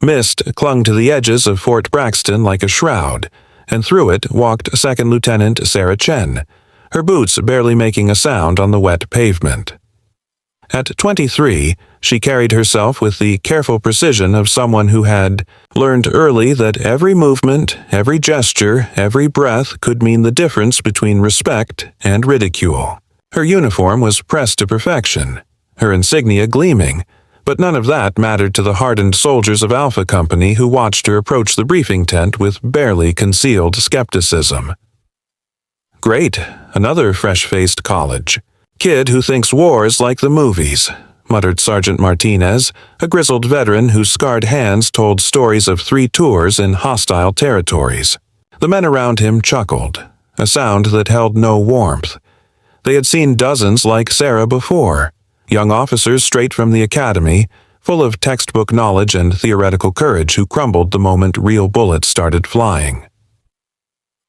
Mist clung to the edges of Fort Braxton like a shroud, and through it walked Second Lieutenant Sarah Chen, her boots barely making a sound on the wet pavement. At 23, she carried herself with the careful precision of someone who had learned early that every movement, every gesture, every breath could mean the difference between respect and ridicule. Her uniform was pressed to perfection, her insignia gleaming, but none of that mattered to the hardened soldiers of Alpha Company who watched her approach the briefing tent with barely concealed skepticism. "Great, another fresh-faced college. Kid who thinks war's like the movies," muttered Sergeant Martinez, a grizzled veteran whose scarred hands told stories of 3 tours in hostile territories. The men around him chuckled, a sound that held no warmth. They had seen dozens like Sarah before, young officers straight from the academy, full of textbook knowledge and theoretical courage who crumbled the moment real bullets started flying.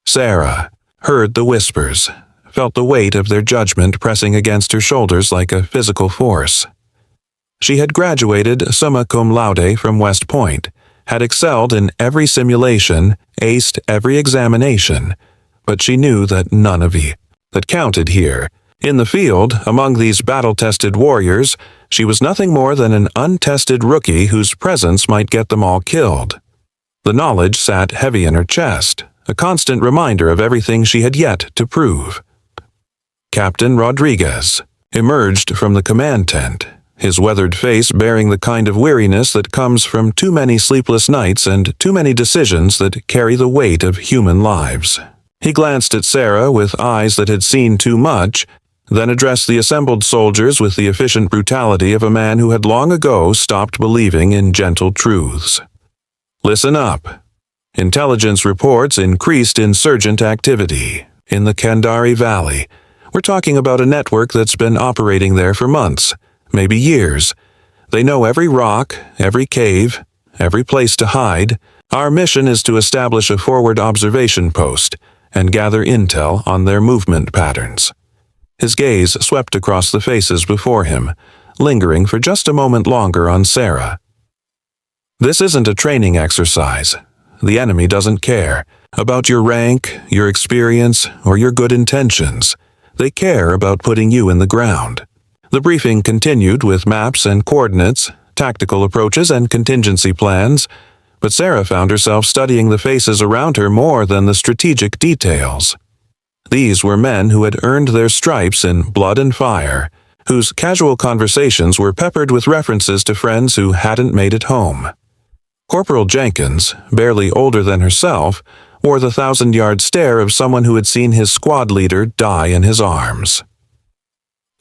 Sarah heard the whispers, felt the weight of their judgment pressing against her shoulders like a physical force. She had graduated summa cum laude from West Point, had excelled in every simulation, aced every examination, but she knew that none of that counted here. In the field, among these battle-tested warriors, she was nothing more than an untested rookie whose presence might get them all killed. The knowledge sat heavy in her chest, a constant reminder of everything she had yet to prove. Captain Rodriguez emerged from the command tent, his weathered face bearing the kind of weariness that comes from too many sleepless nights and too many decisions that carry the weight of human lives. He glanced at Sarah with eyes that had seen too much, then addressed the assembled soldiers with the efficient brutality of a man who had long ago stopped believing in gentle truths. "Listen up. Intelligence reports increased insurgent activity in the Kandari Valley. We're talking about a network that's been operating there for months, maybe years. They know every rock, every cave, every place to hide. Our mission is to establish a forward observation post and gather intel on their movement patterns." His gaze swept across the faces before him, lingering for just a moment longer on Sarah. "This isn't a training exercise. The enemy doesn't care about your rank, your experience, or your good intentions. They care about putting you in the ground." The briefing continued with maps and coordinates, tactical approaches and contingency plans, but Sarah found herself studying the faces around her more than the strategic details. These were men who had earned their stripes in blood and fire, whose casual conversations were peppered with references to friends who hadn't made it home. Corporal Jenkins, barely older than herself, wore the 1,000-yard stare of someone who had seen his squad leader die in his arms.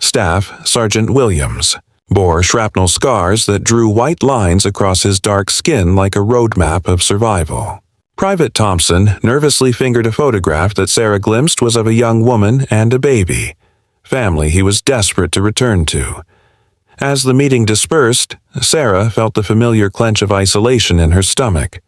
Staff Sergeant Williams bore shrapnel scars that drew white lines across his dark skin like a roadmap of survival. Private Thompson nervously fingered a photograph that Sarah glimpsed was of a young woman and a baby, family he was desperate to return to. As the meeting dispersed, Sarah felt the familiar clench of isolation in her stomach.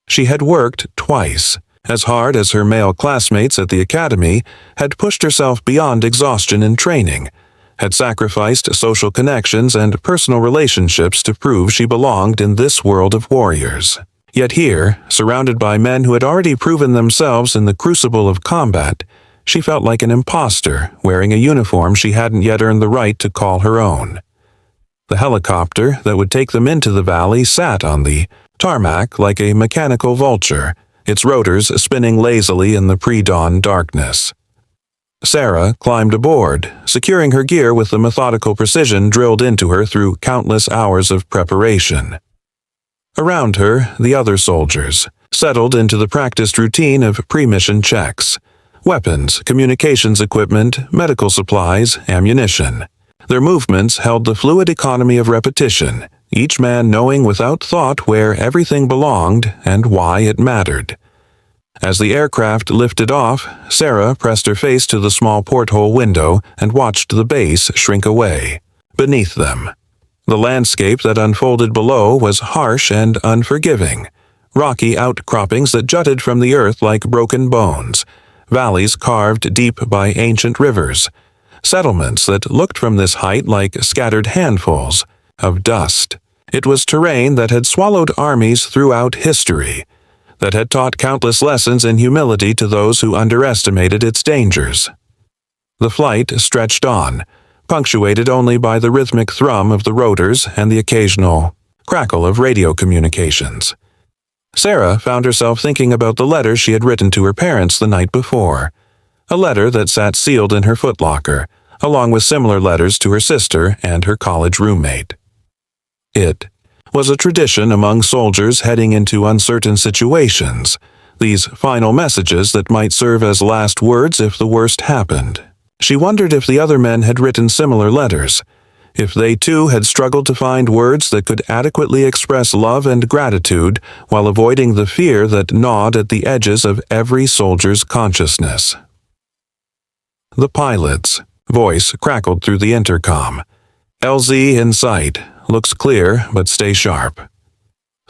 She had worked twice, as hard as her male classmates at the academy, had pushed herself beyond exhaustion in training, had sacrificed social connections and personal relationships to prove she belonged in this world of warriors. Yet here, surrounded by men who had already proven themselves in the crucible of combat, she felt like an imposter wearing a uniform she hadn't yet earned the right to call her own. The helicopter that would take them into the valley sat on the tarmac like a mechanical vulture, its rotors spinning lazily in the pre-dawn darkness. Sarah climbed aboard, securing her gear with the methodical precision drilled into her through countless hours of preparation. Around her, the other soldiers settled into the practiced routine of pre-mission checks: weapons, communications equipment, medical supplies, ammunition. Their movements held the fluid economy of repetition, each man knowing without thought where everything belonged and why it mattered. As the aircraft lifted off, Sarah pressed her face to the small porthole window and watched the base shrink away. Beneath them, the landscape that unfolded below was harsh and unforgiving. Rocky outcroppings that jutted from the earth like broken bones, valleys carved deep by ancient rivers, settlements that looked from this height like scattered handfuls of dust. It was terrain that had swallowed armies throughout history, that had taught countless lessons in humility to those who underestimated its dangers. The flight stretched on, punctuated only by the rhythmic thrum of the rotors and the occasional crackle of radio communications. Sarah found herself thinking about the letter she had written to her parents the night before, a letter that sat sealed in her footlocker, along with similar letters to her sister and her college roommate. It was a tradition among soldiers heading into uncertain situations, these final messages that might serve as last words if the worst happened. She wondered if the other men had written similar letters, if they too had struggled to find words that could adequately express love and gratitude while avoiding the fear that gnawed at the edges of every soldier's consciousness. The pilot's voice crackled through the intercom. "LZ in sight. Looks clear, but stay sharp."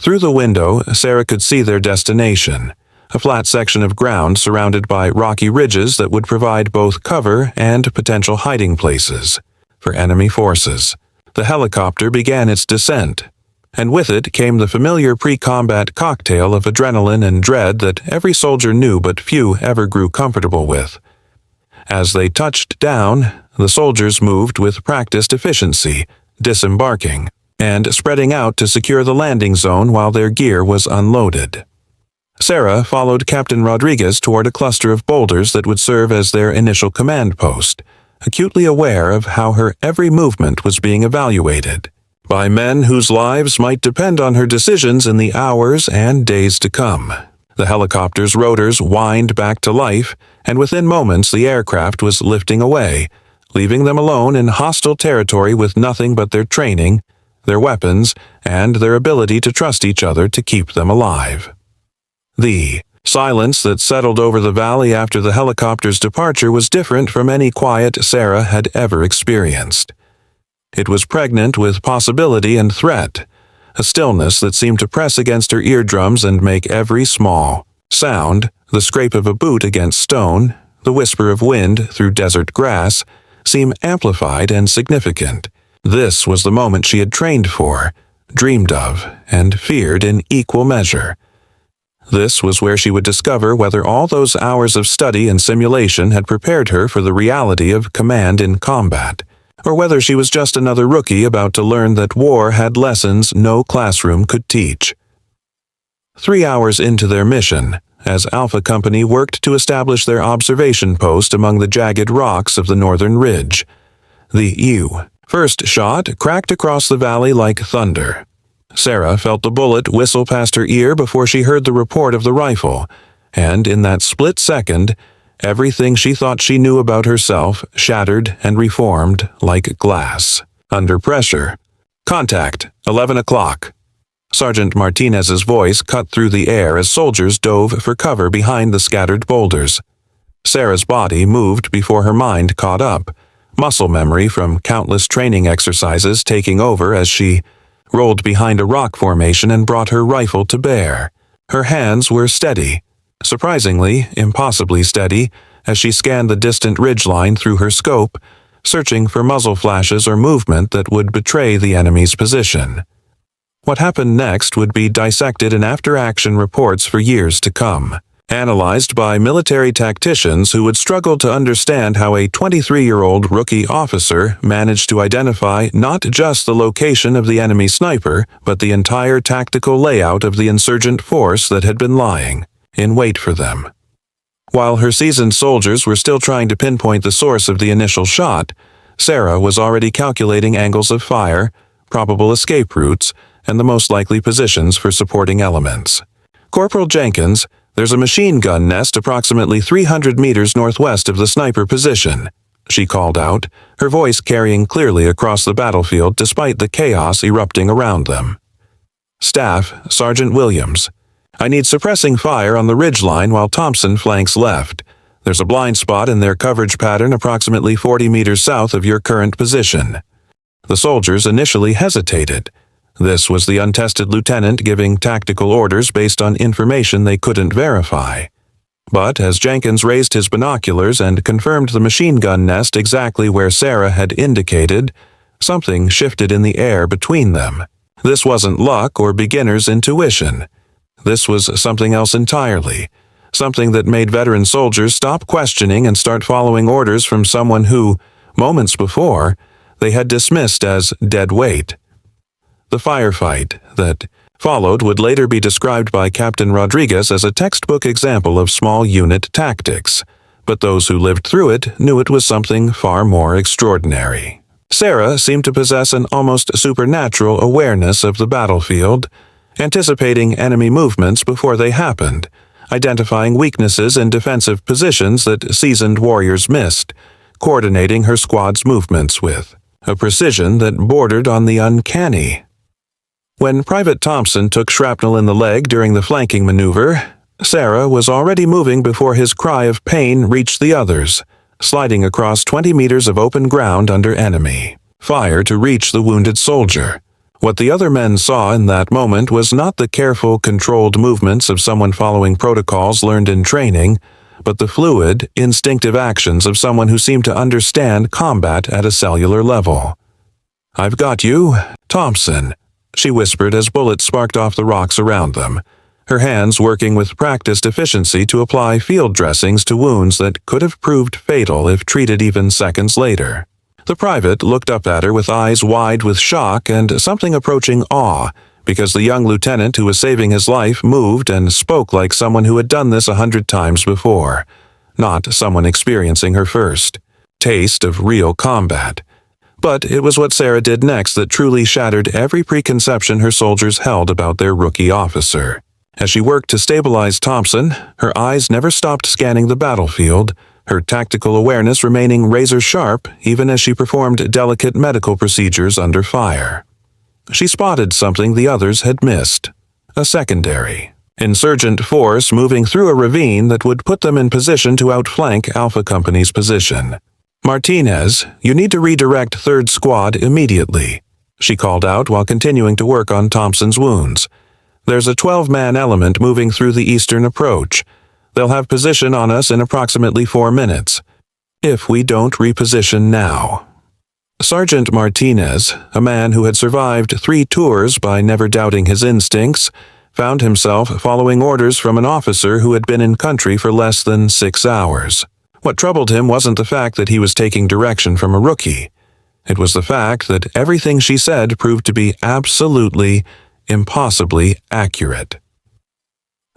Through the window, Sarah could see their destination, a flat section of ground surrounded by rocky ridges that would provide both cover and potential hiding places for enemy forces. The helicopter began its descent, and with it came the familiar pre-combat cocktail of adrenaline and dread that every soldier knew but few ever grew comfortable with. As they touched down, the soldiers moved with practiced efficiency, disembarking and spreading out to secure the landing zone while their gear was unloaded. Sarah followed Captain Rodriguez toward a cluster of boulders that would serve as their initial command post, acutely aware of how her every movement was being evaluated by men whose lives might depend on her decisions in the hours and days to come. The helicopter's rotors whined back to life, and within moments the aircraft was lifting away, leaving them alone in hostile territory with nothing but their training, their weapons, and their ability to trust each other to keep them alive. The silence that settled over the valley after the helicopter's departure was different from any quiet Sarah had ever experienced. It was pregnant with possibility and threat, a stillness that seemed to press against her eardrums and make every small sound, the scrape of a boot against stone, the whisper of wind through desert grass, seem amplified and significant. This was the moment she had trained for, dreamed of, and feared in equal measure. This was where she would discover whether all those hours of study and simulation had prepared her for the reality of command in combat, or whether she was just another rookie about to learn that war had lessons no classroom could teach. 3 hours into their mission, as Alpha Company worked to establish their observation post among the jagged rocks of the northern ridge, the first shot cracked across the valley like thunder. Sarah felt the bullet whistle past her ear before she heard the report of the rifle, and in that split second, everything she thought she knew about herself shattered and reformed like glass. Under pressure. "Contact, 11 o'clock. Sergeant Martinez's voice cut through the air as soldiers dove for cover behind the scattered boulders. Sarah's body moved before her mind caught up, muscle memory from countless training exercises taking over as she rolled behind a rock formation and brought her rifle to bear. Her hands were steady, surprisingly, impossibly steady, as she scanned the distant ridgeline through her scope, searching for muzzle flashes or movement that would betray the enemy's position. What happened next would be dissected in after-action reports for years to come, analyzed by military tacticians who would struggle to understand how a 23-year-old rookie officer managed to identify not just the location of the enemy sniper, but the entire tactical layout of the insurgent force that had been lying in wait for them. While her seasoned soldiers were still trying to pinpoint the source of the initial shot, Sarah was already calculating angles of fire, probable escape routes, and the most likely positions for supporting elements. "Corporal Jenkins, there's a machine gun nest approximately 300 meters northwest of the sniper position," she called out, her voice carrying clearly across the battlefield despite the chaos erupting around them. "Staff, Sergeant Williams. I need suppressing fire on the ridgeline while Thompson flanks left. There's a blind spot in their coverage pattern approximately 40 meters south of your current position." The soldiers initially hesitated. This was the untested lieutenant giving tactical orders based on information they couldn't verify. But as Jenkins raised his binoculars and confirmed the machine gun nest exactly where Sarah had indicated, something shifted in the air between them. This wasn't luck or beginner's intuition. This was something else entirely. Something that made veteran soldiers stop questioning and start following orders from someone who, moments before, they had dismissed as dead weight. The firefight that followed would later be described by Captain Rodriguez as a textbook example of small unit tactics, but those who lived through it knew it was something far more extraordinary. Sarah seemed to possess an almost supernatural awareness of the battlefield, anticipating enemy movements before they happened, identifying weaknesses in defensive positions that seasoned warriors missed, coordinating her squad's movements with a precision that bordered on the uncanny. When Private Thompson took shrapnel in the leg during the flanking maneuver, Sarah was already moving before his cry of pain reached the others, sliding across 20 meters of open ground under enemy fire to reach the wounded soldier. What the other men saw in that moment was not the careful, controlled movements of someone following protocols learned in training, but the fluid, instinctive actions of someone who seemed to understand combat at a cellular level. "I've got you, Thompson," she whispered as bullets sparked off the rocks around them, her hands working with practiced efficiency to apply field dressings to wounds that could have proved fatal if treated even seconds later. The private looked up at her with eyes wide with shock and something approaching awe, because the young lieutenant who was saving his life moved and spoke like someone who had done this 100 times before, not someone experiencing her first taste of real combat. But it was what Sarah did next that truly shattered every preconception her soldiers held about their rookie officer. As she worked to stabilize Thompson, her eyes never stopped scanning the battlefield, her tactical awareness remaining razor-sharp even as she performed delicate medical procedures under fire. She spotted something the others had missed: a secondary insurgent force moving through a ravine that would put them in position to outflank Alpha Company's position. "Martinez, you need to redirect 3rd Squad immediately," she called out while continuing to work on Thompson's wounds. "There's a 12-man element moving through the eastern approach. They'll have position on us in approximately 4 minutes, if we don't reposition now." Sergeant Martinez, a man who had survived 3 tours by never doubting his instincts, found himself following orders from an officer who had been in country for less than 6 hours. What troubled him wasn't the fact that he was taking direction from a rookie. It was the fact that everything she said proved to be absolutely, impossibly accurate.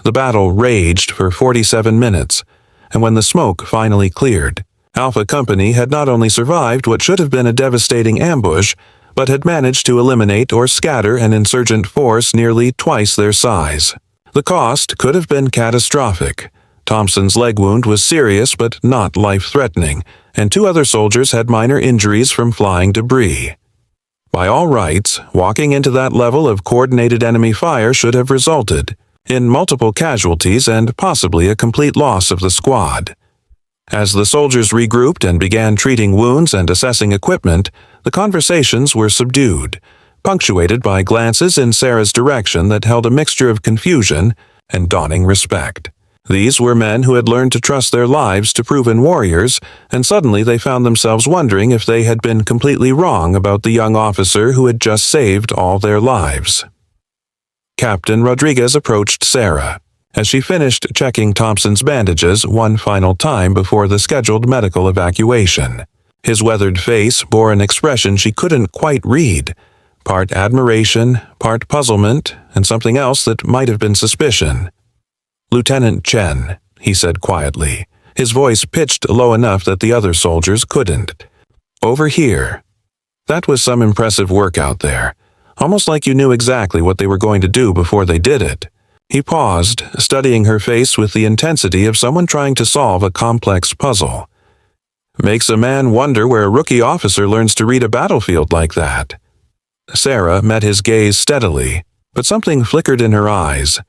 The battle raged for 47 minutes, and when the smoke finally cleared, Alpha Company had not only survived what should have been a devastating ambush, but had managed to eliminate or scatter an insurgent force nearly twice their size. The cost could have been catastrophic. Thompson's leg wound was serious but not life-threatening, and 2 other soldiers had minor injuries from flying debris. By all rights, walking into that level of coordinated enemy fire should have resulted in multiple casualties and possibly a complete loss of the squad. As the soldiers regrouped and began treating wounds and assessing equipment, the conversations were subdued, punctuated by glances in Sarah's direction that held a mixture of confusion and dawning respect. These were men who had learned to trust their lives to proven warriors, and suddenly they found themselves wondering if they had been completely wrong about the young officer who had just saved all their lives. Captain Rodriguez approached Sarah as she finished checking Thompson's bandages one final time before the scheduled medical evacuation. His weathered face bore an expression she couldn't quite read, part admiration, part puzzlement, and something else that might have been suspicion. "Lieutenant Chen," he said quietly, his voice pitched low enough that the other soldiers couldn't. "Over here." That was some impressive work out there. Almost like you knew exactly what they were going to do before they did it. He paused, studying her face with the intensity of someone trying to solve a complex puzzle. Makes a man wonder where a rookie officer learns to read a battlefield like that. Sarah met his gaze steadily, but something flickered in her eyes,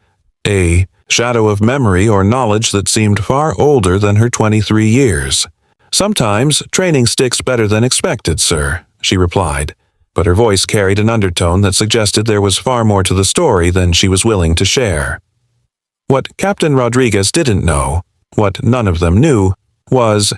a shadow of memory or knowledge that seemed far older than her 23 years. "Sometimes training sticks better than expected, sir," she replied, but her voice carried an undertone that suggested there was far more to the story than she was willing to share. What Captain Rodriguez didn't know, what none of them knew, was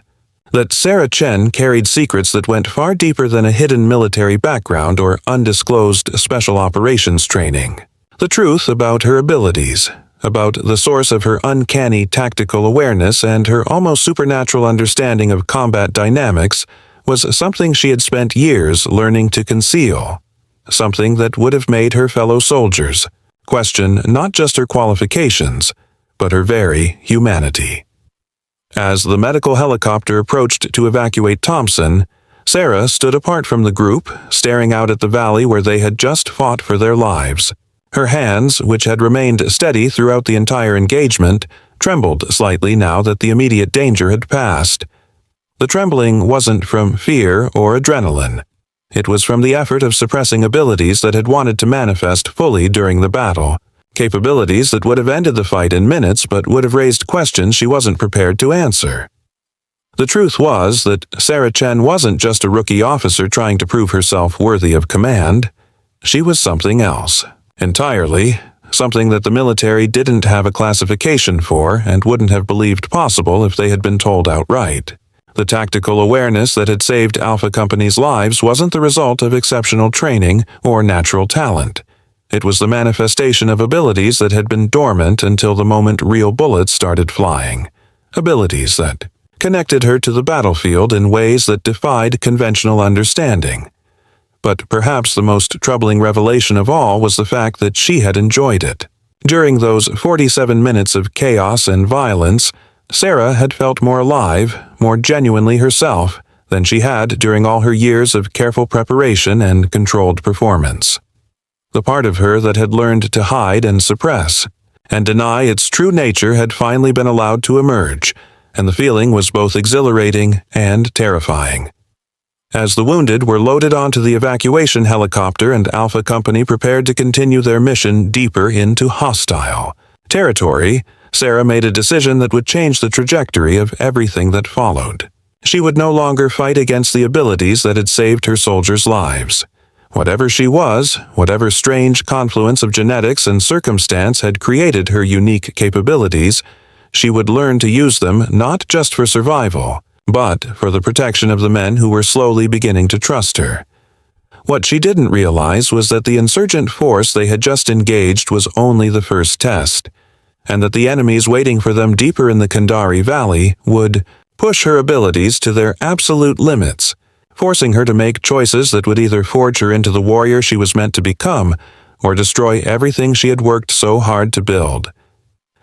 That Sarah Chen carried secrets that went far deeper than a hidden military background or undisclosed special operations training. The truth about her abilities, about the source of her uncanny tactical awareness and her almost supernatural understanding of combat dynamics, was something she had spent years learning to conceal. Something that would have made her fellow soldiers question not just her qualifications, but her very humanity. As the medical helicopter approached to evacuate Thompson, Sarah stood apart from the group, staring out at the valley where they had just fought for their lives. Her hands, which had remained steady throughout the entire engagement, trembled slightly now that the immediate danger had passed. The trembling wasn't from fear or adrenaline. It was from the effort of suppressing abilities that had wanted to manifest fully during the battle. Capabilities that would have ended the fight in minutes but would have raised questions she wasn't prepared to answer. The truth was that Sarah Chen wasn't just a rookie officer trying to prove herself worthy of command. She was something else, entirely, something that the military didn't have a classification for and wouldn't have believed possible if they had been told outright. The tactical awareness that had saved Alpha Company's lives wasn't the result of exceptional training or natural talent. It was the manifestation of abilities that had been dormant until the moment real bullets started flying. Abilities that connected her to the battlefield in ways that defied conventional understanding. But perhaps the most troubling revelation of all was the fact that she had enjoyed it. During those 47 minutes of chaos and violence, Sarah had felt more alive, more genuinely herself, than she had during all her years of careful preparation and controlled performance. The part of her that had learned to hide and suppress, and deny its true nature had finally been allowed to emerge, and the feeling was both exhilarating and terrifying. As the wounded were loaded onto the evacuation helicopter and Alpha Company prepared to continue their mission deeper into hostile territory, Sarah made a decision that would change the trajectory of everything that followed. She would no longer fight against the abilities that had saved her soldiers' lives. Whatever she was, whatever strange confluence of genetics and circumstance had created her unique capabilities, she would learn to use them not just for survival, but for the protection of the men who were slowly beginning to trust her. What she didn't realize was that the insurgent force they had just engaged was only the first test, and that the enemies waiting for them deeper in the Kandari Valley would push her abilities to their absolute limits, forcing her to make choices that would either forge her into the warrior she was meant to become or destroy everything she had worked so hard to build.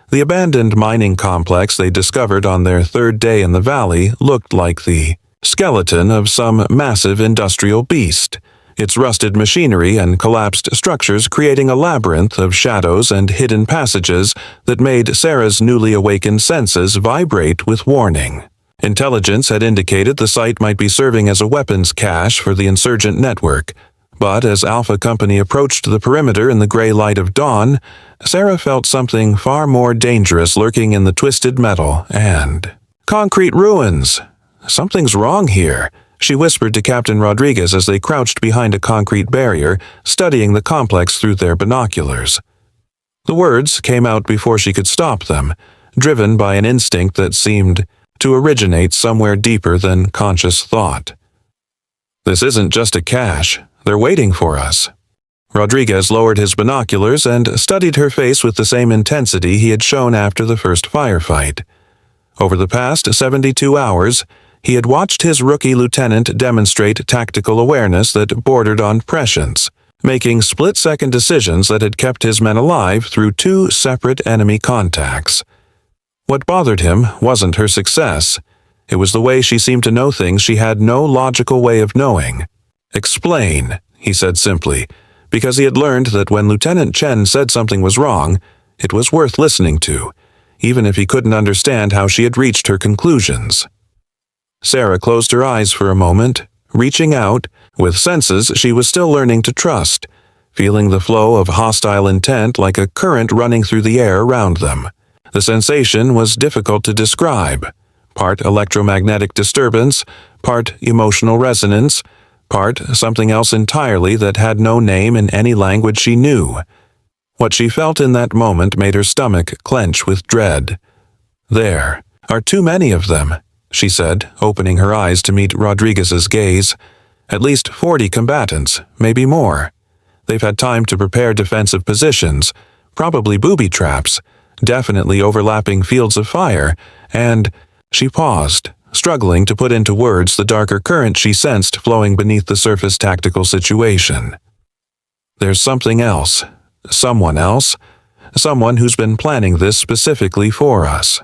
The abandoned mining complex they discovered on their third day in the valley looked like the skeleton of some massive industrial beast, its rusted machinery and collapsed structures creating a labyrinth of shadows and hidden passages that made Sarah's newly awakened senses vibrate with warning. Intelligence had indicated the site might be serving as a weapons cache for the insurgent network, but as Alpha Company approached the perimeter in the gray light of dawn, Sarah felt something far more dangerous lurking in the twisted metal and concrete ruins. Something's wrong here, she whispered to Captain Rodriguez as they crouched behind a concrete barrier, studying the complex through their binoculars. The words came out before she could stop them, driven by an instinct that seemed to originate somewhere deeper than conscious thought. This isn't just a cache. They're waiting for us. Rodriguez lowered his binoculars and studied her face with the same intensity he had shown after the first firefight. Over the past 72 hours, he had watched his rookie lieutenant demonstrate tactical awareness that bordered on prescience, making split-second decisions that had kept his men alive through 2 separate enemy contacts. What bothered him wasn't her success. It was the way she seemed to know things she had no logical way of knowing. "Explain," he said simply, because he had learned that when Lieutenant Chen said something was wrong, it was worth listening to, even if he couldn't understand how she had reached her conclusions. Sarah closed her eyes for a moment, reaching out, with senses she was still learning to trust, feeling the flow of hostile intent like a current running through the air around them. The sensation was difficult to describe, part electromagnetic disturbance, part emotional resonance, part something else entirely that had no name in any language she knew. What she felt in that moment made her stomach clench with dread. There are too many of them, she said, opening her eyes to meet Rodriguez's gaze. "At least 40 combatants, maybe more. They've had time to prepare defensive positions, probably booby traps, definitely overlapping fields of fire, and—" She paused, struggling to put into words the darker current she sensed flowing beneath the surface tactical situation. "There's something else. Someone else. Someone who's been planning this specifically for us."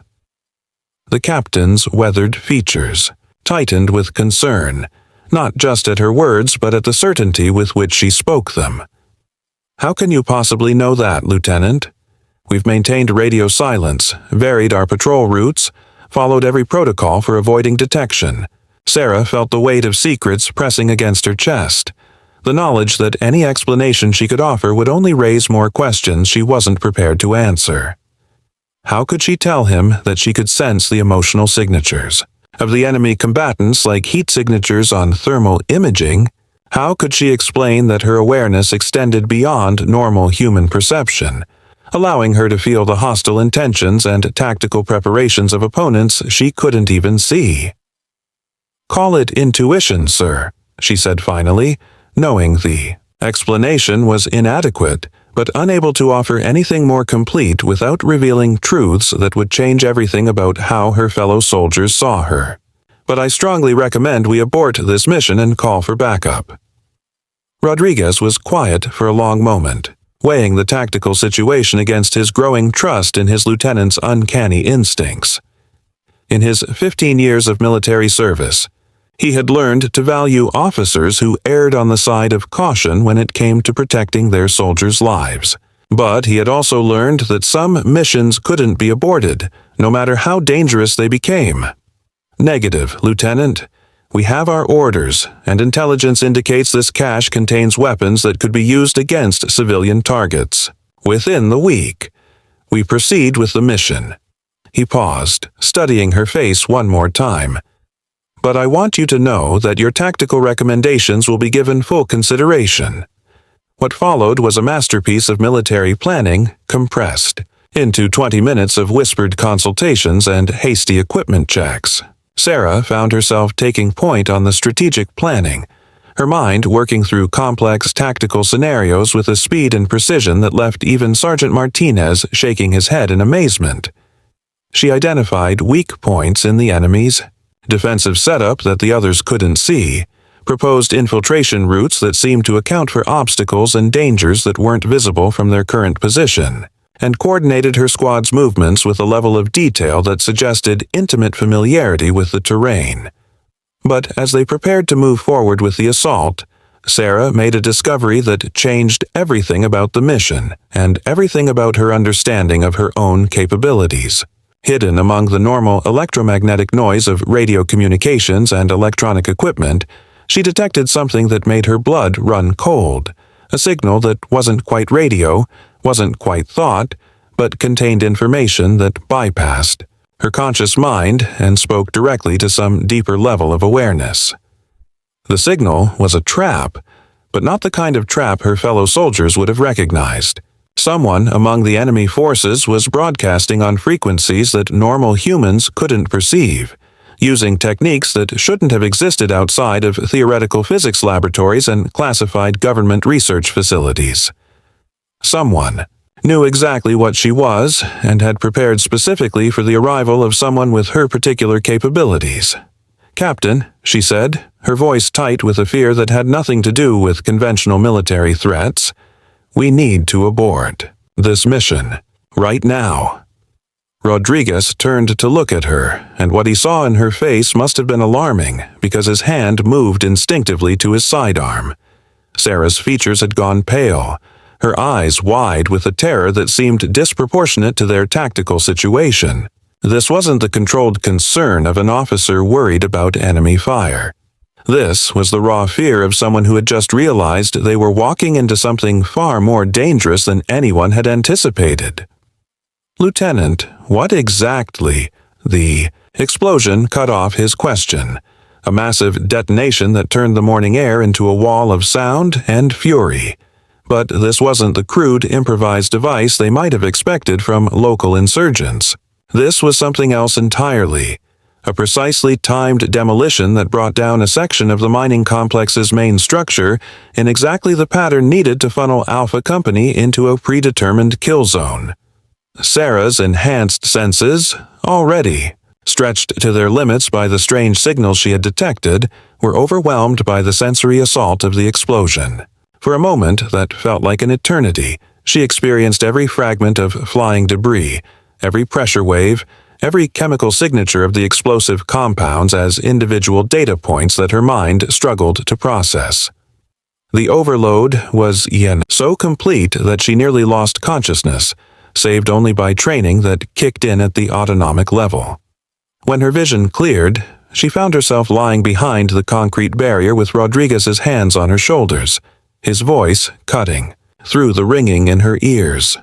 The captain's weathered features tightened with concern, not just at her words but at the certainty with which she spoke them. "How can you possibly know that, Lieutenant? We've maintained radio silence, varied our patrol routes, followed every protocol for avoiding detection." Sarah felt the weight of secrets pressing against her chest, the knowledge that any explanation she could offer would only raise more questions she wasn't prepared to answer. How could she tell him that she could sense the emotional signatures of the enemy combatants like heat signatures on thermal imaging? How could she explain that her awareness extended beyond normal human perception, allowing her to feel the hostile intentions and tactical preparations of opponents she couldn't even see? "Call it intuition, sir," she said finally, knowing the explanation was inadequate, but unable to offer anything more complete without revealing truths that would change everything about how her fellow soldiers saw her. "But I strongly recommend we abort this mission and call for backup." Rodriguez was quiet for a long moment, weighing the tactical situation against his growing trust in his lieutenant's uncanny instincts. In his 15 years of military service, he had learned to value officers who erred on the side of caution when it came to protecting their soldiers' lives. But he had also learned that some missions couldn't be aborted, no matter how dangerous they became. "Negative, Lieutenant. We have our orders, and intelligence indicates this cache contains weapons that could be used against civilian targets. Within the week. We proceed with the mission." He paused, studying her face one more time. "But I want you to know that your tactical recommendations will be given full consideration." What followed was a masterpiece of military planning, compressed into 20 minutes of whispered consultations and hasty equipment checks. Sarah found herself taking point on the strategic planning, her mind working through complex tactical scenarios with a speed and precision that left even Sergeant Martinez shaking his head in amazement. She identified weak points in the enemy's defensive setup that the others couldn't see, proposed infiltration routes that seemed to account for obstacles and dangers that weren't visible from their current position, and coordinated her squad's movements with a level of detail that suggested intimate familiarity with the terrain. But as they prepared to move forward with the assault, Sarah made a discovery that changed everything about the mission and everything about her understanding of her own capabilities. Hidden among the normal electromagnetic noise of radio communications and electronic equipment, she detected something that made her blood run cold, a signal that wasn't quite radio, wasn't quite thought, but contained information that bypassed her conscious mind and spoke directly to some deeper level of awareness. The signal was a trap, but not the kind of trap her fellow soldiers would have recognized. Someone among the enemy forces was broadcasting on frequencies that normal humans couldn't perceive, using techniques that shouldn't have existed outside of theoretical physics laboratories and classified government research facilities. Someone knew exactly what she was and had prepared specifically for the arrival of someone with her particular capabilities. "Captain," she said, her voice tight with a fear that had nothing to do with conventional military threats, "we need to abort this mission right now." Rodriguez turned to look at her, and what he saw in her face must have been alarming because his hand moved instinctively to his sidearm. Sarah's features had gone pale, her eyes wide with a terror that seemed disproportionate to their tactical situation. This wasn't the controlled concern of an officer worried about enemy fire. This was the raw fear of someone who had just realized they were walking into something far more dangerous than anyone had anticipated. "Lieutenant, what exactly?" The explosion cut off his question, a massive detonation that turned the morning air into a wall of sound and fury. But this wasn't the crude, improvised device they might have expected from local insurgents. This was something else entirely, a precisely timed demolition that brought down a section of the mining complex's main structure in exactly the pattern needed to funnel Alpha Company into a predetermined kill zone. Sarah's enhanced senses, already stretched to their limits by the strange signals she had detected, were overwhelmed by the sensory assault of the explosion. For a moment that felt like an eternity, she experienced every fragment of flying debris, every pressure wave, every chemical signature of the explosive compounds as individual data points that her mind struggled to process. The overload was so complete that she nearly lost consciousness, saved only by training that kicked in at the autonomic level. When her vision cleared, she found herself lying behind the concrete barrier with Rodriguez's hands on her shoulders, his voice cutting through the ringing in her ears.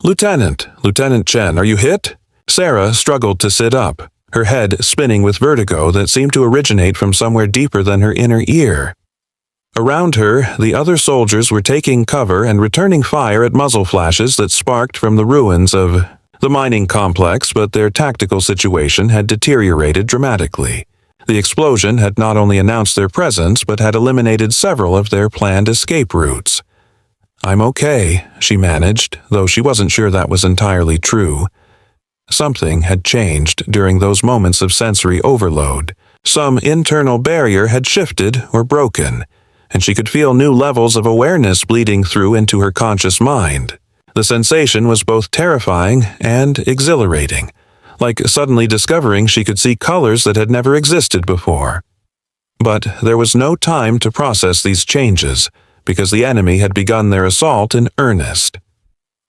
Lieutenant Chen, are you hit?" Sarah struggled to sit up, her head spinning with vertigo that seemed to originate from somewhere deeper than her inner ear. Around her, the other soldiers were taking cover and returning fire at muzzle flashes that sparked from the ruins of the mining complex, but their tactical situation had deteriorated dramatically. The explosion had not only announced their presence, but had eliminated several of their planned escape routes. "I'm okay," she managed, though she wasn't sure that was entirely true. Something had changed during those moments of sensory overload. Some internal barrier had shifted or broken, and she could feel new levels of awareness bleeding through into her conscious mind. The sensation was both terrifying and exhilarating, like suddenly discovering she could see colors that had never existed before. But there was no time to process these changes, because the enemy had begun their assault in earnest.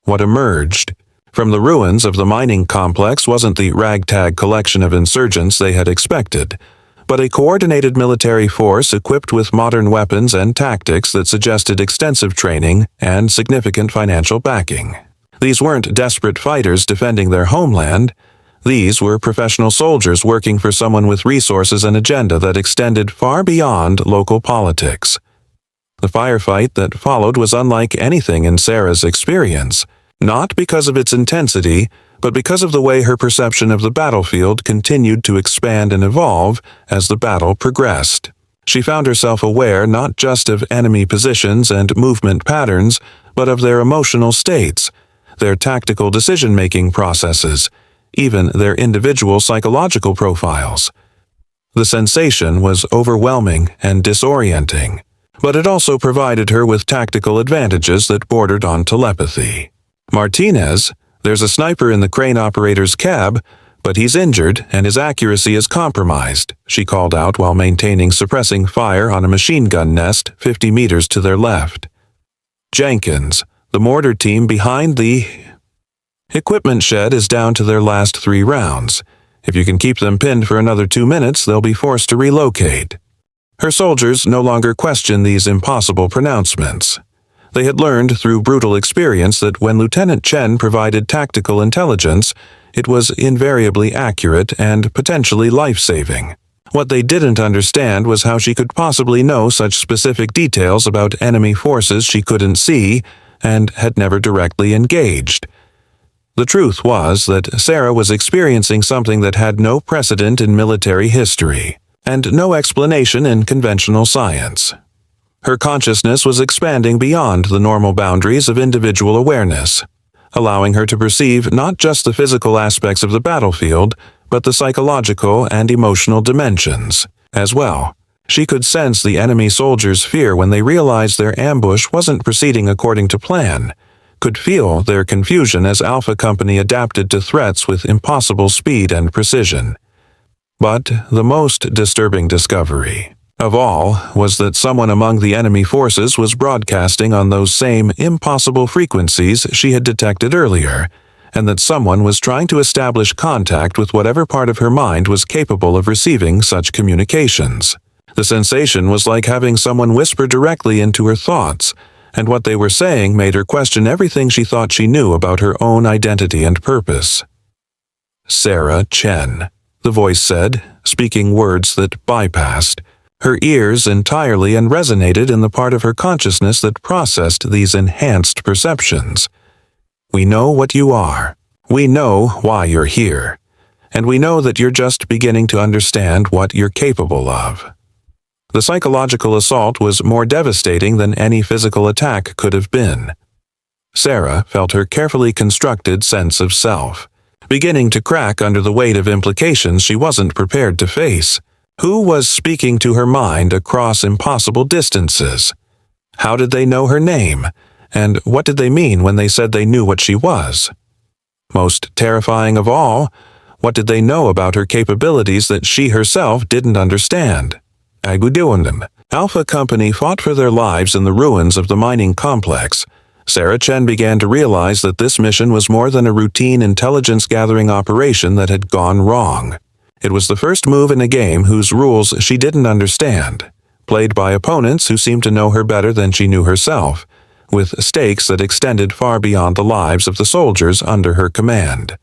What emerged from the ruins of the mining complex wasn't the ragtag collection of insurgents they had expected, but a coordinated military force equipped with modern weapons and tactics that suggested extensive training and significant financial backing. These weren't desperate fighters defending their homeland. These were professional soldiers working for someone with resources and agenda that extended far beyond local politics. The firefight that followed was unlike anything in Sarah's experience, not because of its intensity, but because of the way her perception of the battlefield continued to expand and evolve as the battle progressed. She found herself aware not just of enemy positions and movement patterns, but of their emotional states, their tactical decision-making processes, even their individual psychological profiles. The sensation was overwhelming and disorienting, but it also provided her with tactical advantages that bordered on telepathy. "Martinez, there's a sniper in the crane operator's cab, but he's injured and his accuracy is compromised," she called out while maintaining suppressing fire on a machine gun nest 50 meters to their left. "Jenkins, the mortar team behind the equipment shed is down to their last 3 rounds. If you can keep them pinned for another 2 minutes, they'll be forced to relocate." Her soldiers no longer questioned these impossible pronouncements. They had learned through brutal experience that when Lieutenant Chen provided tactical intelligence, it was invariably accurate and potentially life-saving. What they didn't understand was how she could possibly know such specific details about enemy forces she couldn't see and had never directly engaged. The truth was that Sarah was experiencing something that had no precedent in military history, and no explanation in conventional science. Her consciousness was expanding beyond the normal boundaries of individual awareness, allowing her to perceive not just the physical aspects of the battlefield, but the psychological and emotional dimensions as well. She could sense the enemy soldiers' fear when they realized their ambush wasn't proceeding according to plan, could feel their confusion as Alpha Company adapted to threats with impossible speed and precision. But the most disturbing discovery of all was that someone among the enemy forces was broadcasting on those same impossible frequencies she had detected earlier, and that someone was trying to establish contact with whatever part of her mind was capable of receiving such communications. The sensation was like having someone whisper directly into her thoughts, and what they were saying made her question everything she thought she knew about her own identity and purpose. "Sarah Chen," the voice said, speaking words that bypassed her ears entirely and resonated in the part of her consciousness that processed these enhanced perceptions. "We know what you are. We know why you're here. and we know that you're just beginning to understand what you're capable of." The psychological assault was more devastating than any physical attack could have been. Sarah felt her carefully constructed sense of self beginning to crack under the weight of implications she wasn't prepared to face. Who was speaking to her mind across impossible distances? How did they know her name? And what did they mean when they said they knew what she was? Most terrifying of all, what did they know about her capabilities that she herself didn't understand? Alpha Company fought for their lives in the ruins of the mining complex. Sarah Chen began to realize that this mission was more than a routine intelligence-gathering operation that had gone wrong. It was the first move in a game whose rules she didn't understand, played by opponents who seemed to know her better than she knew herself, with stakes that extended far beyond the lives of the soldiers under her command.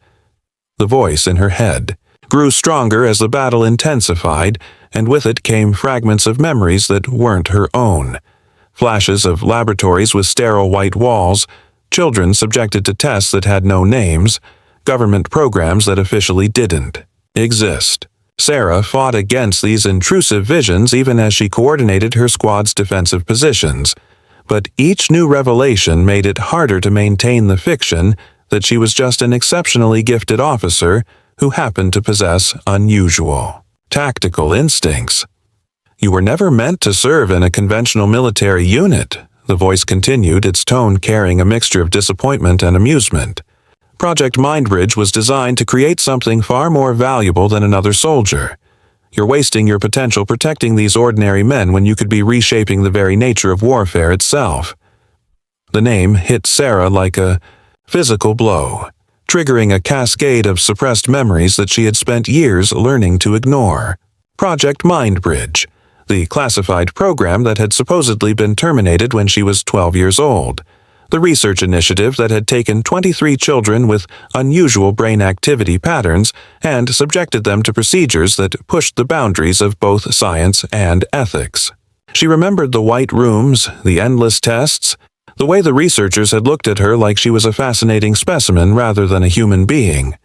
The voice in her head grew stronger as the battle intensified, and with it came fragments of memories that weren't her own. Flashes of laboratories with sterile white walls, children subjected to tests that had no names, government programs that officially didn't exist. Sarah fought against these intrusive visions even as she coordinated her squad's defensive positions, but each new revelation made it harder to maintain the fiction that she was just an exceptionally gifted officer who happened to possess unusual tactical instincts. "You were never meant to serve in a conventional military unit," the voice continued, its tone carrying a mixture of disappointment and amusement. "Project Mindbridge was designed to create something far more valuable than another soldier. You're wasting your potential protecting these ordinary men when you could be reshaping the very nature of warfare itself." The name hit Sarah like a physical blow, triggering a cascade of suppressed memories that she had spent years learning to ignore. Project Mindbridge, the classified program that had supposedly been terminated when she was 12 years old. The research initiative that had taken 23 children with unusual brain activity patterns and subjected them to procedures that pushed the boundaries of both science and ethics. She remembered the white rooms, the endless tests, the way the researchers had looked at her like she was a fascinating specimen rather than a human being.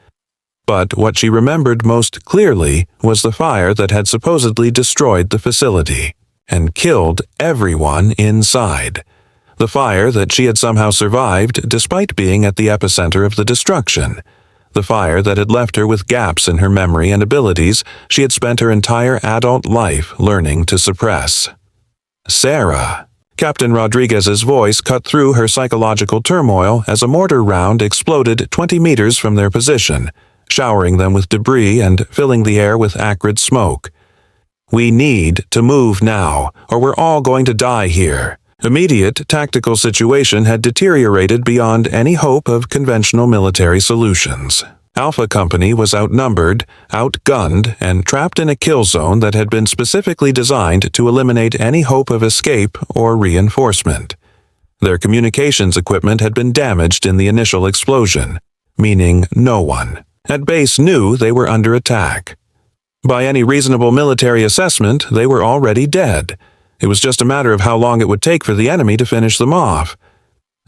But what she remembered most clearly was the fire that had supposedly destroyed the facility and killed everyone inside. The fire that she had somehow survived despite being at the epicenter of the destruction. The fire that had left her with gaps in her memory and abilities she had spent her entire adult life learning to suppress. "Sarah." Captain Rodriguez's voice cut through her psychological turmoil as a mortar round exploded 20 meters from their position, showering them with debris and filling the air with acrid smoke. "We need to move now, or we're all going to die here." Immediate tactical situation had deteriorated beyond any hope of conventional military solutions. Alpha Company was outnumbered, outgunned, and trapped in a kill zone that had been specifically designed to eliminate any hope of escape or reinforcement. Their communications equipment had been damaged in the initial explosion, meaning no one at base knew they were under attack. By any reasonable military assessment, they were already dead. It was just a matter of how long it would take for the enemy to finish them off.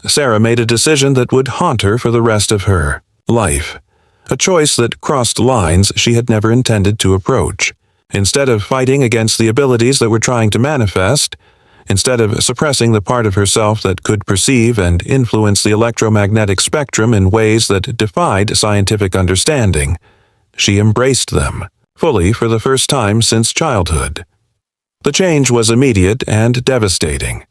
Sarah made a decision that would haunt her for the rest of her life. A choice that crossed lines she had never intended to approach. Instead of fighting against the abilities that were trying to manifest, instead of suppressing the part of herself that could perceive and influence the electromagnetic spectrum in ways that defied scientific understanding, she embraced them, fully for the first time since childhood. The change was immediate and devastating.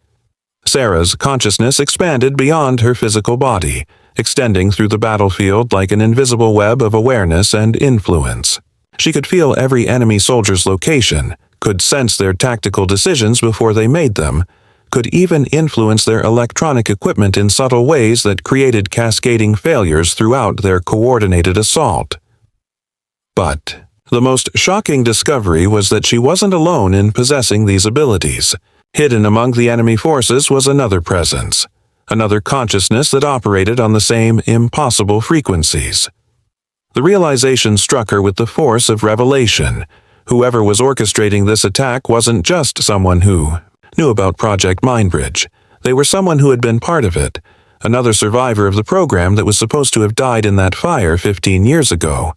Sarah's consciousness expanded beyond her physical body, extending through the battlefield like an invisible web of awareness and influence. She could feel every enemy soldier's location, could sense their tactical decisions before they made them, could even influence their electronic equipment in subtle ways that created cascading failures throughout their coordinated assault. But the most shocking discovery was that she wasn't alone in possessing these abilities. Hidden among the enemy forces was another presence, another consciousness that operated on the same impossible frequencies. The realization struck her with the force of revelation. Whoever was orchestrating this attack wasn't just someone who knew about Project Mindbridge. They were someone who had been part of it, another survivor of the program that was supposed to have died in that fire 15 years ago.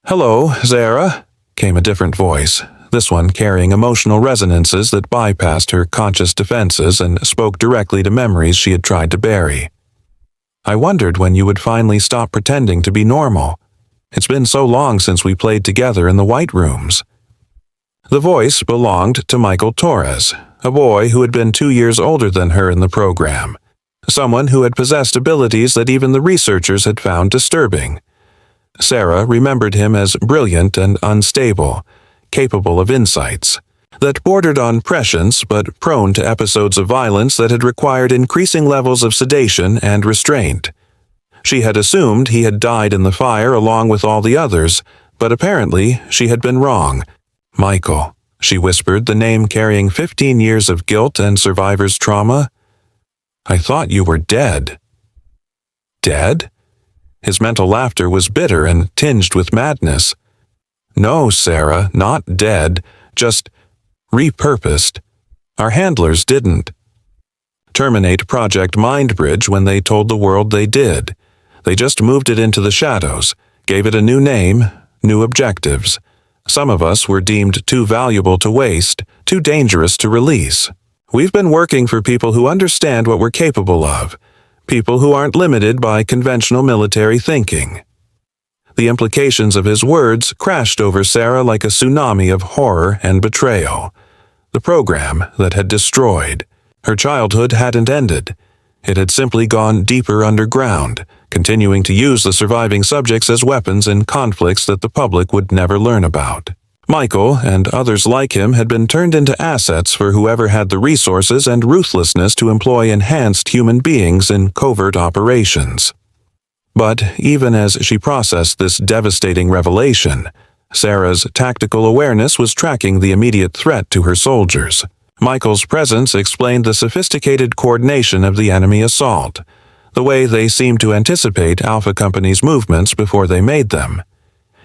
"Hello, Sarah," came a different voice, this one carrying emotional resonances that bypassed her conscious defenses and spoke directly to memories she had tried to bury. "I wondered when you would finally stop pretending to be normal. It's been so long since we played together in the White Rooms." The voice belonged to Michael Torres, a boy who had been 2 years older than her in the program, someone who had possessed abilities that even the researchers had found disturbing. Sarah remembered him as brilliant and unstable, capable of insights that bordered on prescience but prone to episodes of violence that had required increasing levels of sedation and restraint. She had assumed he had died in the fire along with all the others, but apparently she had been wrong. "Michael," she whispered, the name carrying 15 years of guilt and survivor's trauma. "I thought you were dead." "Dead?" His mental laughter was bitter and tinged with madness. "No, Sarah, not dead, just repurposed. Our handlers didn't terminate Project Mindbridge when they told the world they did. They just moved it into the shadows, gave it a new name, new objectives. Some of us were deemed too valuable to waste, too dangerous to release. We've been working for people who understand what we're capable of, people who aren't limited by conventional military thinking." The implications of his words crashed over Sarah like a tsunami of horror and betrayal. The program that had destroyed her childhood hadn't ended. It had simply gone deeper underground, continuing to use the surviving subjects as weapons in conflicts that the public would never learn about. Michael and others like him had been turned into assets for whoever had the resources and ruthlessness to employ enhanced human beings in covert operations. But even as she processed this devastating revelation, Sarah's tactical awareness was tracking the immediate threat to her soldiers. Michael's presence explained the sophisticated coordination of the enemy assault, the way they seemed to anticipate Alpha Company's movements before they made them.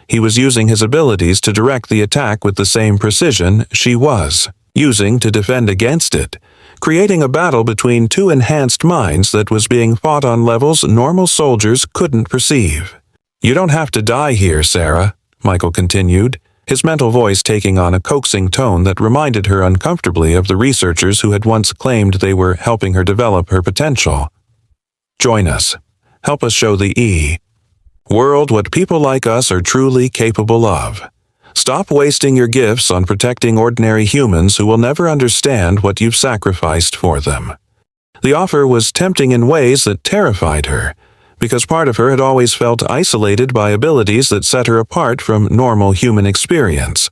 He was using his abilities to direct the attack with the same precision she was using to defend against it, creating a battle between two enhanced minds that was being fought on levels normal soldiers couldn't perceive. "You don't have to die here, Sarah," Michael continued, his mental voice taking on a coaxing tone that reminded her uncomfortably of the researchers who had once claimed they were helping her develop her potential. "Join us. Help us show the world what people like us are truly capable of. Stop wasting your gifts on protecting ordinary humans who will never understand what you've sacrificed for them." The offer was tempting in ways that terrified her, because part of her had always felt isolated by abilities that set her apart from normal human experience.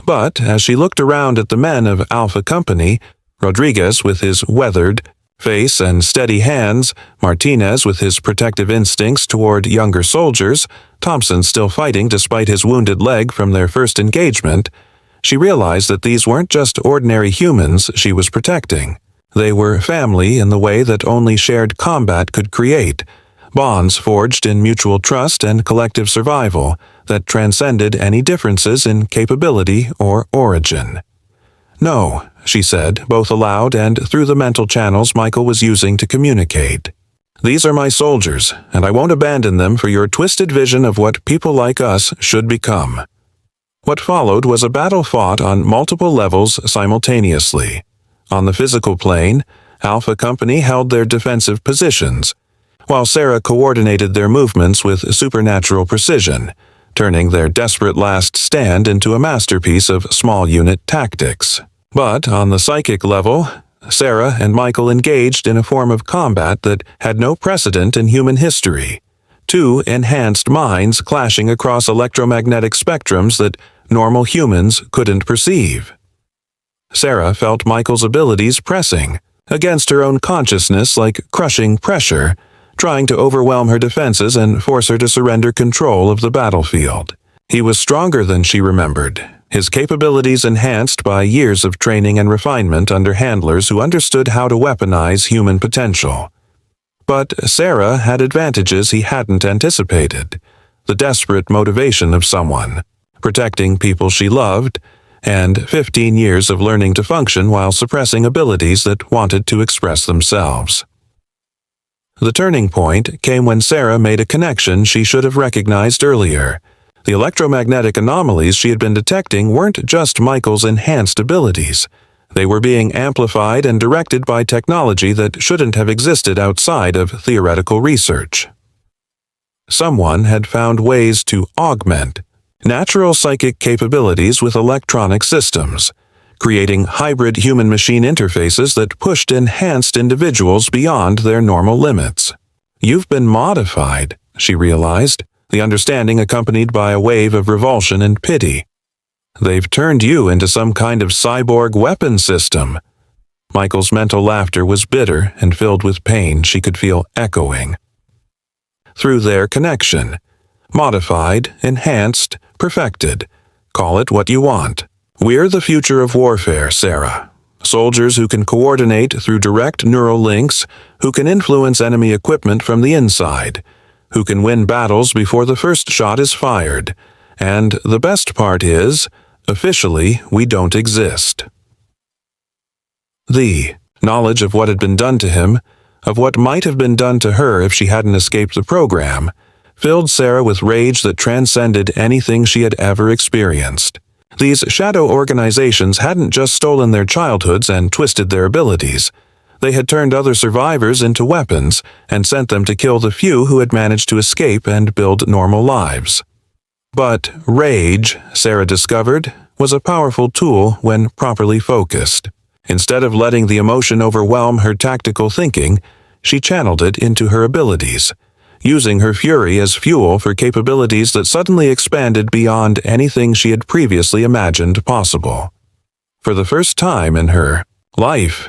But as she looked around at the men of Alpha Company, Rodriguez with his weathered face and steady hands, Martinez with his protective instincts toward younger soldiers, Thompson still fighting despite his wounded leg from their first engagement, she realized that these weren't just ordinary humans she was protecting. They were family in the way that only shared combat could create, bonds forged in mutual trust and collective survival that transcended any differences in capability or origin. "No," she said, both aloud and through the mental channels Michael was using to communicate. "These are my soldiers, and I won't abandon them for your twisted vision of what people like us should become." What followed was a battle fought on multiple levels simultaneously. On the physical plane, Alpha Company held their defensive positions, while Sarah coordinated their movements with supernatural precision, turning their desperate last stand into a masterpiece of small-unit tactics. But on the psychic level, Sarah and Michael engaged in a form of combat that had no precedent in human history. Two enhanced minds clashing across electromagnetic spectrums that normal humans couldn't perceive. Sarah felt Michael's abilities pressing against her own consciousness like crushing pressure, trying to overwhelm her defenses and force her to surrender control of the battlefield. He was stronger than she remembered, his capabilities enhanced by years of training and refinement under handlers who understood how to weaponize human potential. But Sarah had advantages he hadn't anticipated: the desperate motivation of someone, protecting people she loved, and 15 years of learning to function while suppressing abilities that wanted to express themselves. The turning point came when Sarah made a connection she should have recognized earlier: The electromagnetic anomalies she had been detecting weren't just Michael's enhanced abilities. They were being amplified and directed by technology that shouldn't have existed outside of theoretical research. Someone had found ways to augment natural psychic capabilities with electronic systems, creating hybrid human-machine interfaces that pushed enhanced individuals beyond their normal limits. "You've been modified," she realized, the understanding accompanied by a wave of revulsion and pity. "They've turned you into some kind of cyborg weapon system." Michael's mental laughter was bitter and filled with pain she could feel echoing. Through their connection, modified, enhanced, perfected, call it what you want. We're the future of warfare, Sarah. Soldiers who can coordinate through direct neural links, who can influence enemy equipment from the inside, who can win battles before the first shot is fired. And the best part is, officially, we don't exist. The knowledge of what had been done to him, of what might have been done to her if she hadn't escaped the program, filled Sarah with rage that transcended anything she had ever experienced. These shadow organizations hadn't just stolen their childhoods and twisted their abilities. They had turned other survivors into weapons and sent them to kill the few who had managed to escape and build normal lives. But rage, Sarah discovered, was a powerful tool when properly focused. Instead of letting the emotion overwhelm her tactical thinking, she channeled it into her abilities, using her fury as fuel for capabilities that suddenly expanded beyond anything she had previously imagined possible. For the first time in her life,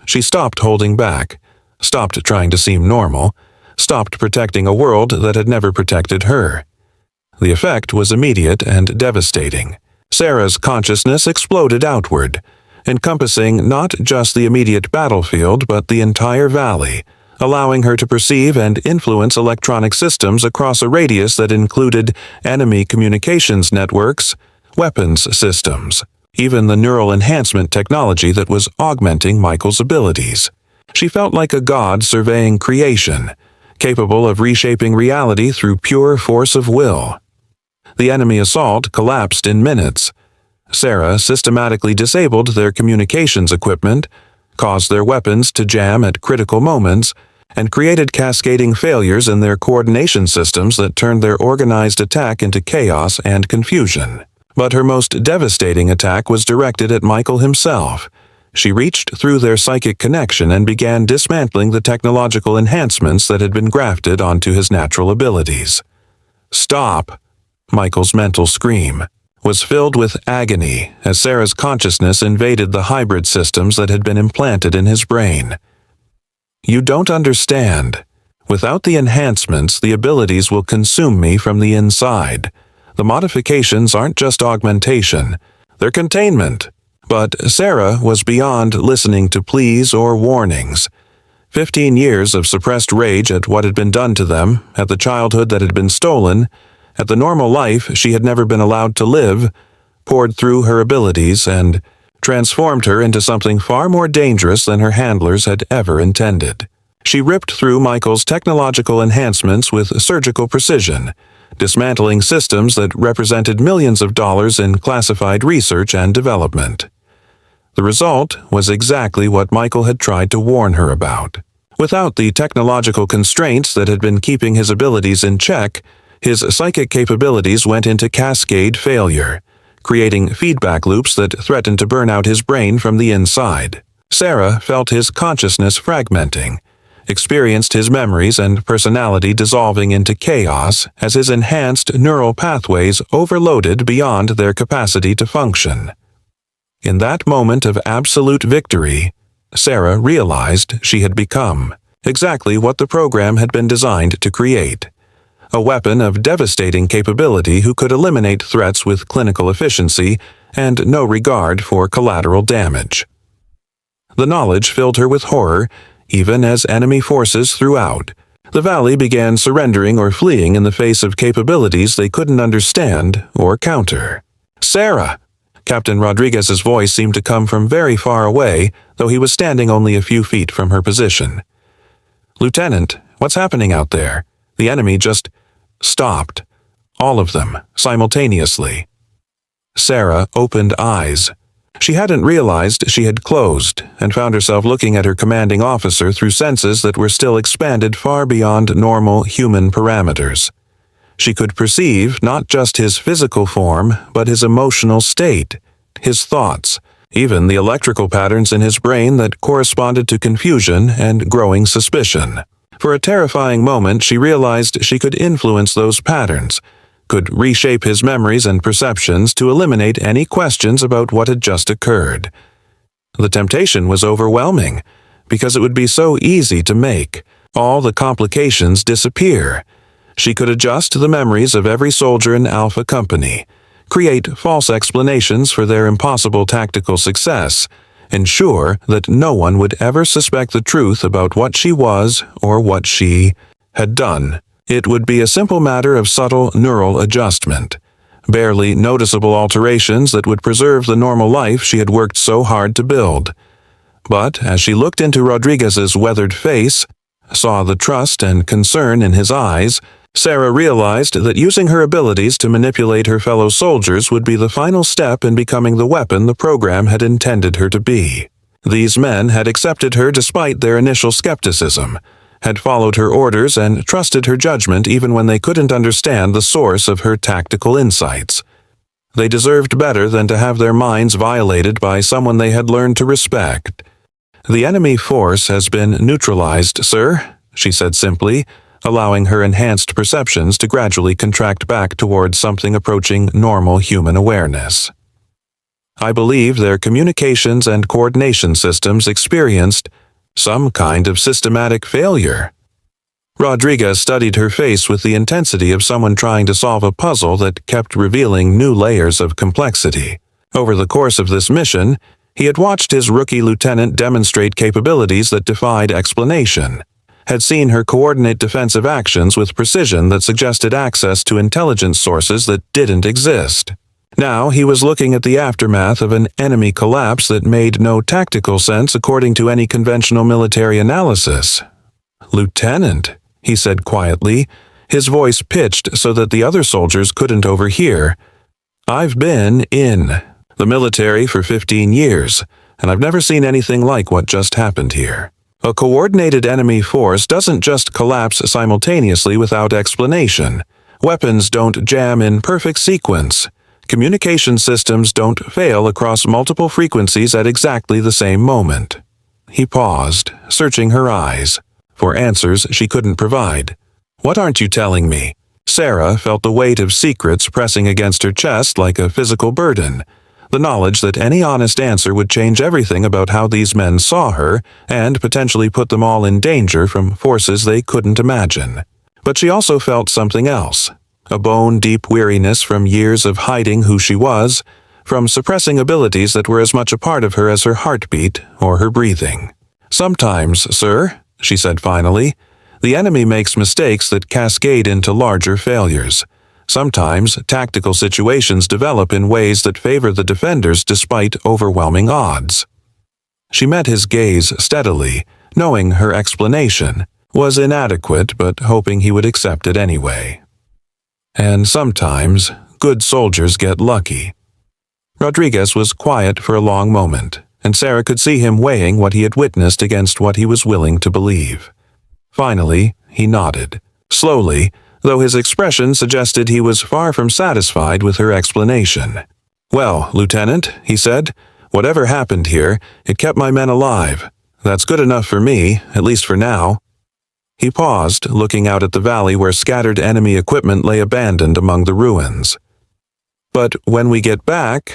she stopped holding back, stopped trying to seem normal, stopped protecting a world that had never protected her. The effect was immediate and devastating. Sarah's consciousness exploded outward, encompassing not just the immediate battlefield but the entire valley, allowing her to perceive and influence electronic systems across a radius that included enemy communications networks, weapons systems, even the neural enhancement technology that was augmenting Michael's abilities. She felt like a god surveying creation, capable of reshaping reality through pure force of will. The enemy assault collapsed in minutes. Sarah systematically disabled their communications equipment, caused their weapons to jam at critical moments, and created cascading failures in their coordination systems that turned their organized attack into chaos and confusion. But her most devastating attack was directed at Michael himself. She reached through their psychic connection and began dismantling the technological enhancements that had been grafted onto his natural abilities. "Stop!" Michael's mental scream was filled with agony as Sarah's consciousness invaded the hybrid systems that had been implanted in his brain. "You don't understand. Without the enhancements, the abilities will consume me from the inside. The modifications aren't just augmentation, they're containment." But Sarah was beyond listening to pleas or warnings. 15 years of suppressed rage at what had been done to them, at the childhood that had been stolen, at the normal life she had never been allowed to live, poured through her abilities and transformed her into something far more dangerous than her handlers had ever intended. She ripped through Michael's technological enhancements with surgical precision, dismantling systems that represented millions of dollars in classified research and development. The result was exactly what Michael had tried to warn her about. Without the technological constraints that had been keeping his abilities in check, his psychic capabilities went into cascade failure, creating feedback loops that threatened to burn out his brain from the inside. Sarah felt his consciousness fragmenting, experienced his memories and personality dissolving into chaos as his enhanced neural pathways overloaded beyond their capacity to function. In that moment of absolute victory, Sarah realized she had become exactly what the program had been designed to create: a weapon of devastating capability who could eliminate threats with clinical efficiency and no regard for collateral damage. The knowledge filled her with horror, even as enemy forces throughout the valley began surrendering or fleeing in the face of capabilities they couldn't understand or counter. "Sarah!" Captain Rodriguez's voice seemed to come from very far away, though he was standing only a few feet from her position. "Lieutenant, what's happening out there? The enemy just stopped. all of them, simultaneously. Sarah opened eyes. She hadn't realized she had closed, and found herself looking at her commanding officer through senses that were still expanded far beyond normal human parameters. She could perceive not just his physical form, but his emotional state, his thoughts, even the electrical patterns in his brain that corresponded to confusion and growing suspicion. For a terrifying moment, she realized she could influence those patterns, could reshape his memories and perceptions to eliminate any questions about what had just occurred. The temptation was overwhelming, because it would be so easy to make all the complications disappear. She could adjust the memories of every soldier in Alpha Company, create false explanations for their impossible tactical success, ensure that no one would ever suspect the truth about what she was or what she had done. It would be a simple matter of subtle neural adjustment, barely noticeable alterations that would preserve the normal life she had worked so hard to build. But as she looked into Rodriguez's weathered face, saw the trust and concern in his eyes, Sarah realized that using her abilities to manipulate her fellow soldiers would be the final step in becoming the weapon the program had intended her to be. These men had accepted her despite their initial skepticism, had followed her orders and trusted her judgment even when they couldn't understand the source of her tactical insights. They deserved better than to have their minds violated by someone they had learned to respect. "The enemy force has been neutralized, sir," she said simply, allowing her enhanced perceptions to gradually contract back towards something approaching normal human awareness. "I believe their communications and coordination systems experienced some kind of systematic failure." Rodriguez studied her face with the intensity of someone trying to solve a puzzle that kept revealing new layers of complexity. Over the course of this mission, he had watched his rookie lieutenant demonstrate capabilities that defied explanation, had seen her coordinate defensive actions with precision that suggested access to intelligence sources that didn't exist. Now he was looking at the aftermath of an enemy collapse that made no tactical sense according to any conventional military analysis. "Lieutenant," he said quietly, his voice pitched so that the other soldiers couldn't overhear, "I've been in the military for 15 years, and I've never seen anything like what just happened here. A coordinated enemy force doesn't just collapse simultaneously without explanation. Weapons don't jam in perfect sequence. Communication systems don't fail across multiple frequencies at exactly the same moment." He paused, searching her eyes, for answers she couldn't provide. "What aren't you telling me?" Sarah felt the weight of secrets pressing against her chest like a physical burden. The knowledge that any honest answer would change everything about how these men saw her and potentially put them all in danger from forces they couldn't imagine. But she also felt something else, a bone-deep weariness from years of hiding who she was, from suppressing abilities that were as much a part of her as her heartbeat or her breathing. "Sometimes, sir," she said finally, "the enemy makes mistakes that cascade into larger failures. Sometimes tactical situations develop in ways that favor the defenders despite overwhelming odds." She met his gaze steadily, knowing her explanation was inadequate but hoping he would accept it anyway. "And sometimes good soldiers get lucky." Rodriguez was quiet for a long moment, and Sarah could see him weighing what he had witnessed against what he was willing to believe. Finally, he nodded, slowly, though his expression suggested he was far from satisfied with her explanation. "Well, Lieutenant," he said, "whatever happened here, it kept my men alive. That's good enough for me, at least for now." He paused, looking out at the valley where scattered enemy equipment lay abandoned among the ruins. "But when we get back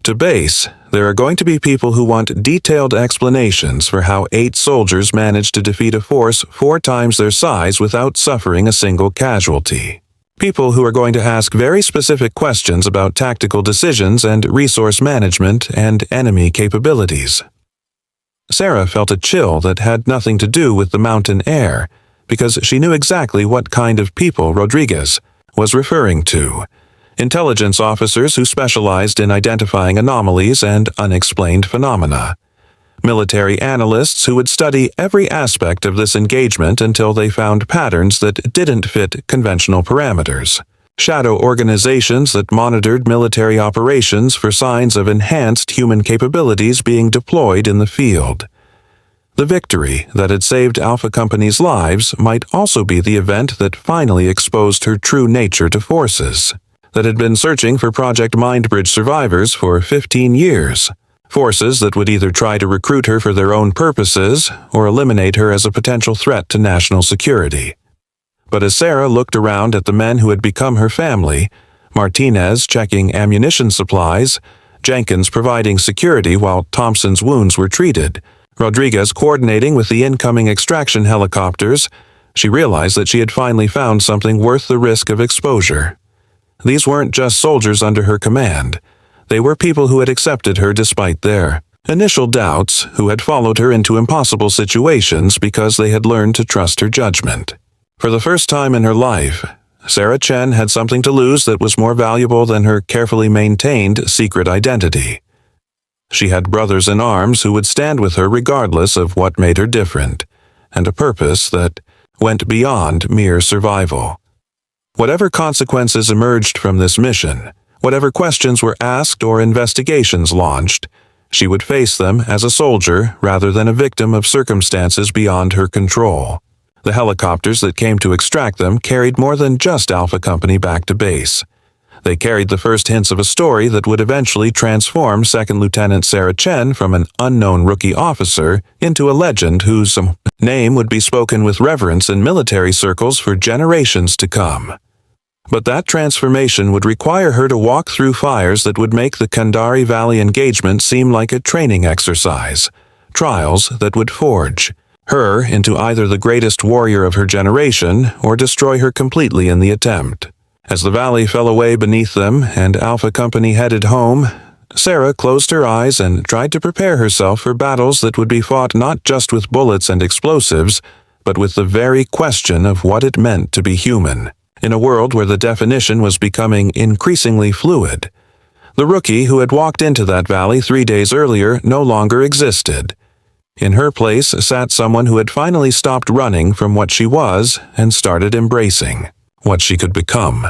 to base, there are going to be people who want detailed explanations for how 8 soldiers managed to defeat a force 4 times their size without suffering a single casualty. People who are going to ask very specific questions about tactical decisions and resource management and enemy capabilities." Sarah felt a chill that had nothing to do with the mountain air, because she knew exactly what kind of people Rodriguez was referring to. Intelligence officers who specialized in identifying anomalies and unexplained phenomena. Military analysts who would study every aspect of this engagement until they found patterns that didn't fit conventional parameters. shadow organizations that monitored military operations for signs of enhanced human capabilities being deployed in the field. The victory that had saved Alpha Company's lives might also be the event that finally exposed her true nature to forces that had been searching for Project Mindbridge survivors for 15 years. Forces that would either try to recruit her for their own purposes or eliminate her as a potential threat to national security. But as Sarah looked around at the men who had become her family, Martinez checking ammunition supplies, Jenkins providing security while Thompson's wounds were treated, Rodriguez coordinating with the incoming extraction helicopters, she realized that she had finally found something worth the risk of exposure. These weren't just soldiers under her command. They were people who had accepted her despite their initial doubts, who had followed her into impossible situations because they had learned to trust her judgment. For the first time in her life, Sarah Chen had something to lose that was more valuable than her carefully maintained secret identity. She had brothers in arms who would stand with her regardless of what made her different, and a purpose that went beyond mere survival. Whatever consequences emerged from this mission, whatever questions were asked or investigations launched, she would face them as a soldier rather than a victim of circumstances beyond her control. The helicopters that came to extract them carried more than just Alpha Company back to base. They carried the first hints of a story that would eventually transform Second Lieutenant Sarah Chen from an unknown rookie officer into a legend whose name would be spoken with reverence in military circles for generations to come. But that transformation would require her to walk through fires that would make the Kandari Valley engagement seem like a training exercise, trials that would forge her into either the greatest warrior of her generation or destroy her completely in the attempt. As the valley fell away beneath them and Alpha Company headed home, Sarah closed her eyes and tried to prepare herself for battles that would be fought not just with bullets and explosives, but with the very question of what it meant to be human, in a world where the definition was becoming increasingly fluid. The rookie who had walked into that valley 3 days earlier no longer existed. In her place sat someone who had finally stopped running from what she was and started embracing what she could become.